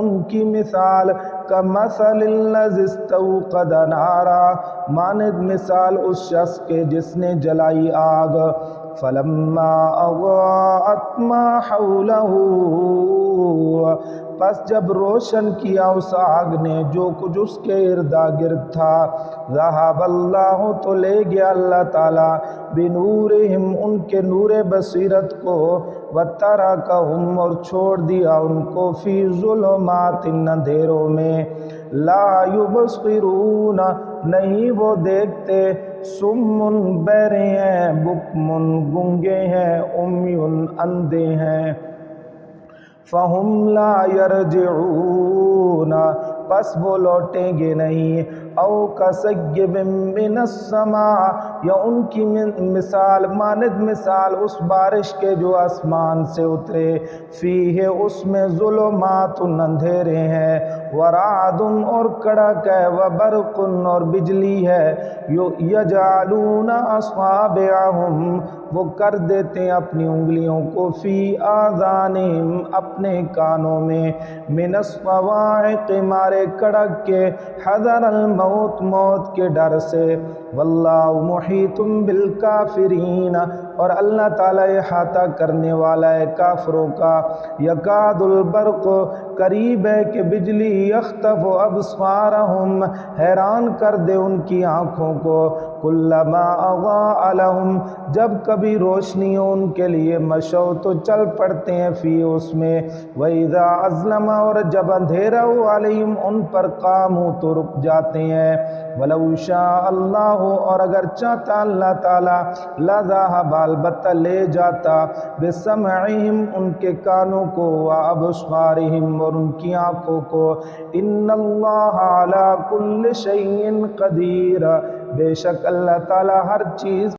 ان کی مثال کمثل الذی استوقد نارا، مانند مثال اس شخص کے جس نے جلائی آگ، فلما اضاءت ما حولہ، پس جب روشن کیا اس آگ نے جو کچھ اس کے اردا گرد تھا، ذہب اللہ، تو لے گیا اللہ تعالیٰ، بنورہم، ان کے نور بصیرت کو، وترکہم، اور چھوڑ دیا ان کو، فی ظلمات، اندھیروں میں، لا یبصرون، نہیں وہ دیکھتے، سم، بہرے ہیں، بکم، گنگے ہیں، عمی، اندھے ہیں، فہم لا یرجعون، پس وہ لوٹیں گے نہیں، او کصیب من السماء، یا ان کی مثال مانند مثال اس بارش کے جو آسمان سے اترے، فیہ، اس میں ظلمات، اندھیرے ہیں، ورعد، اور کڑک ہے، وبرق، اور بجلی ہے، یجعلون اصابعہم، وہ کر دیتے ہیں اپنی انگلیوں کو، فی آذانہم، اپنے کانوں میں، من الصواعق، مارے کڑک کے، حذر الموت، موت کے ڈر سے، واللہ محیط بالکافرین، اور اللہ تعالیٰ احاطہ کرنے والا ہے کافروں کا، یکاد البرق، قریب ہے کہ بجلی، یخطف ابصارہم، حیران کر دے ان کی آنکھوں کو، کلما اضاء لہم، جب کبھی روشنی ہو ان کے لیے، مشوا، تو چل پڑتے ہیں، فی، اس میں، وَإِذَا أَظْلَمَ، اور جب اندھیرا ہو، علیہم، ان پر، قاموا، تو رک جاتے ہیں، وَلَوْ شَاءَ اللَّهُ، اور اگر چاہتا اللہ تعالیٰ، لَذَهَبَ، البتہ لے جاتا، بِسَمْعِهِمْ، ان کے کانوں کو، وَأَبْصَارِهِمْ، اور ان کی آنکھوں کو، إِنَّ اللَّهَ عَلَى كُلِّ شَيْءٍ قَدِيرٌ، بے شک اللہ تعالیٰ ہر چیز